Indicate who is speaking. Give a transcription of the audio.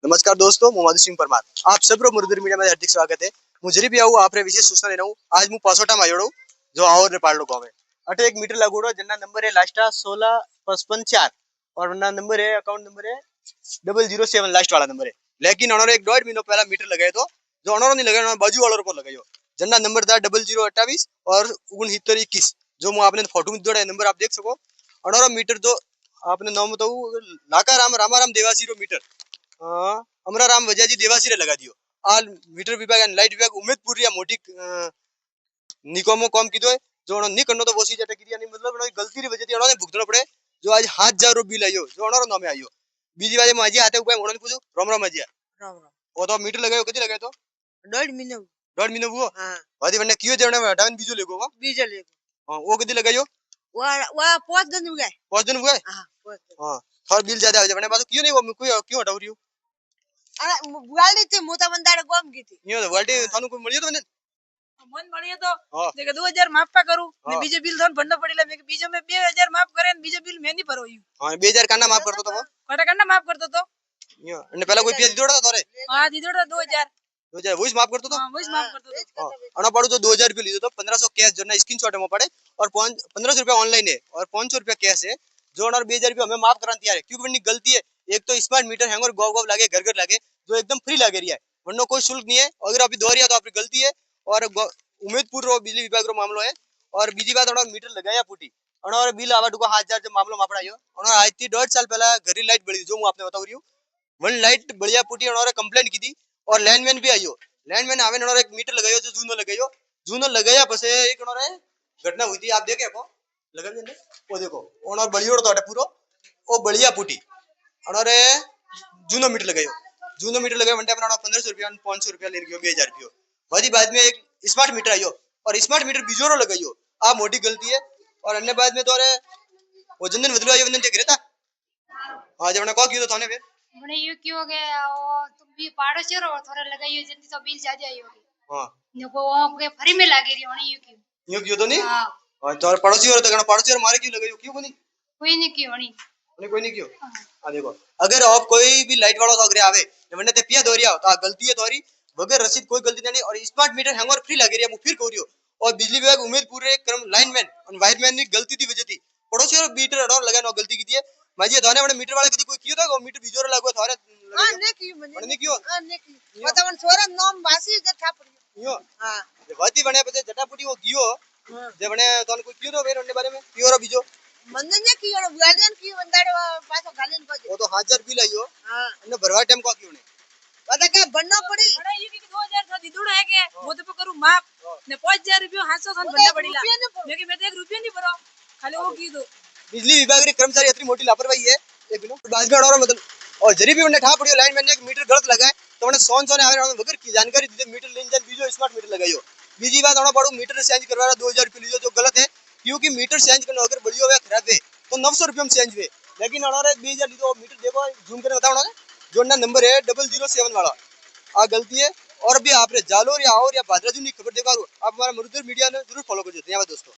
Speaker 1: नमस्कार दोस्तों, मैं मधु सिंह परमार। आप सबरो मुरुदर मीडिया में हार्दिक स्वागत है। मुझे भी आऊँ आपरे विशेष सूचना देना हूँ। आज मु पासोटा में आयोड़ो जो और ने पाड़ो गाँव है। अटे एक मीटर लगोड़ो जिन्ना नंबर है लास्ट 1655 और वरना नंबर है अकाउंट नंबर है 007 लास्ट वाला नंबर है। लेकिन उन्होंने एक 1.5 महीना पहला मीटर लगाए तो जो उन्होंने नहीं लगाया उन्होंने बाजू वालों को लगायो। जिन्ना नंबर था 0028 और 6921 जो मैं आपने फोटो में जोड़ा नंबर आप देख सको। उन्होंने मीटर जो आपने नाम बताऊँ लाका राम रामाराम देवासी रो मीटर अमराराम वजाजी देवासी रे लगा दियो। आ मीटर विभाग एंड लाइट विभाग उम्मेदपुर या मोटी निकोमो कॉम कीधो है जो उन्होंने नहीं करनो तो वो सी जटे की नहीं मतलब उन्होंने गलती री वजह थी उन्होंने भुगतना पड़े जो आज 1000 रो बिल आयो जो उन्होंने नामे आयो। बीजी बाजे माजी आते ऊपर उन्होंने पूछो राम राम माजी
Speaker 2: राम राम
Speaker 1: वो तो मीटर लगायो कदी लगायो तो 1.5 महीने हुआ
Speaker 2: हां
Speaker 1: वादी वने कियो जेवने हटावन बीजो लेगो वा
Speaker 2: बीजा लेगो
Speaker 1: हां वो कदी लगायो
Speaker 2: वा 5 दिन हुए
Speaker 1: 5 दिन हुए
Speaker 2: हां 5 दिन
Speaker 1: हां थोड़ा बिल ज्यादा हो जाए वने बात क्यों नहीं वो क्यों हटाव रही हो
Speaker 2: अरे बुआली थी मोटा बंदाड़ गोम की थी
Speaker 1: यो वाल्टी थानु को मिलियो तो ने
Speaker 2: मन बढ़िया तो देखो 2000 माफ पा करू ने बीजे बिल धन भरना पड़ेला मैं बीजे में 2000 माफ करे ने बीजे बिल मैं नहीं भरो यू
Speaker 1: हां 2000 काना माफ करतो तो वो
Speaker 2: कटा करना माफ करतो तो
Speaker 1: यो ने पहला कोई पैसा दीदोड़ा तोरे
Speaker 2: हां दीदोड़ा 2000
Speaker 1: वही माफ करतो तो
Speaker 2: हां वही माफ करतो तो
Speaker 1: अना पड़ो तो 2000 रुपया लीधो तो 1500 कैश जो ना स्क्रीनशॉट में पड़े और 1500 रुपया ऑनलाइन है और 500 रुपया कैश है जो और 2000 रुपया हमें माफ कराने तैयार है क्योंकि बनी गलती है। एक तो स्मार्ट मीटर हैंगर गाँव गाँव लागे घर घर लागे जो एकदम फ्री लागे रही है वरना कोई शुल्क नहीं है। अगर अभी दो तो आपकी गलती है और उम्मेदपुर रो बिजली विभाग रो मामलो है। और बीजी बात मीटर लगाया फूटी और बिल आवा को 1000 जो मामलो मापड़ायो और आज थी 1.5 साल पहला घरी लाइट बड़ी जो मैं आपने बताऊ रही हूँ वन लाइट बढ़िया फूटी और कंप्लेंट की थी और लैंडमैन भी आयो लैंडमैन आवे और एक मीटर लगायो जो जूनो लगाया पसे एक उन्होंने घटना हुई थी आप देखे को लगा ने वो देखो और बलियोड़ तो पूरो वो बढ़िया फूटी और जूनो मीटर लगायो वंटे पर 1500 रुपया 500 रुपया ले गयो 2000 रुपया वादी बाद में एक स्मार्ट मीटर आयो और स्मार्ट मीटर बिजोरो लगायो आ मोटी गलती है। और अन्य बाद में तो अरे वो जनधन बदलो आयो वंदन देख रहता हां जब ने को कियो तो थाने फिर
Speaker 3: बने यू क्यों गया वो तुम भी पाड़ोसी रो थोड़ा लगाइयो जल्दी तो बिल ज्यादा आई होगी
Speaker 1: हां
Speaker 3: नको वो के फ्री में लागे रही होनी
Speaker 1: यू क्यों तो नहीं
Speaker 3: हां
Speaker 1: और तो पड़ोसी और तो गण पड़ोसी और मारे क्यों लगाइयो क्यों कोनी
Speaker 3: कोई नहीं क्यों होनी
Speaker 1: कोई नहीं क्यों आ देखो अगर आप कोई भी लाइट वाला तो अगर आवे वने ते पिया दोरिया तो गलती है तोरी बगैर रसीद कोई गलती नहीं और स्मार्ट मीटर हैंगर फ्री लागे रही है फिर करियो और बिजली विभाग उम्मीदपुर रे क्रम लाइनमैन और वायरमैन ने गलती थी वजह थी पड़ोसी और मीटर अडोर लगानो गलती की थी माजी धाने वाले मीटर वाले कदी कोई कियो था मीटर बिजोर लागो थारे
Speaker 2: हां ने की मने
Speaker 1: ने कियो
Speaker 2: हां ने की पता मन सोरा नाम वासी जथा पड़ियो
Speaker 1: यो
Speaker 2: हां
Speaker 1: वाती बने पते जटापुटी वो गियो जे बने तोन कोई कियो तो वेर उनने बारे में कियो रो बिजो
Speaker 2: मंदन ने की और बुआलियन की बंदाड़ पासो गालिन को
Speaker 1: वो तो 1000 बिल आयो
Speaker 2: हां
Speaker 1: ने भरवा टाइम को कियो ने
Speaker 2: पता क्या बनना पड़ी
Speaker 3: बड़ा ये की 2000 था दीदुड़ा है के वो तो करू माफ ने 5000 रुपया हासो थन बनना पड़ीला लेकिन मैं तो 1 रुपया नहीं भरो खाली वो की दो
Speaker 1: बिजली विभाग रे कर्मचारी इतनी मोटी लापरवाही है एक बिनो बाजगढ़ और मतलब और जरी भी उन्हें ठा पड़ियो लाइन मैंने एक मीटर गलत लगाए तो उन्हें सोन आवे वगर की जानकारी दी मीटर लेन जान बीजो स्मार्ट मीटर लगाइयो बीजी बात उन्हें पड़ो मीटर चेंज करवाना 2000 रुपया लीजो जो गलत है क्योंकि मीटर चेंज करना अगर बढ़ियो हुआ खराब है तो 900 रुपया में चेंज हुए लेकिन उन्होंने 2000 लीजो मीटर देखो जूम करके बताओ ना जो नंबर है 007 वाला आ गलती है। और भी आप जालोर या और या भाद्राजू की खबर देखा आप हमारा मरुदर मीडिया ने जरूर फॉलो कर धन्यवाद दोस्तों।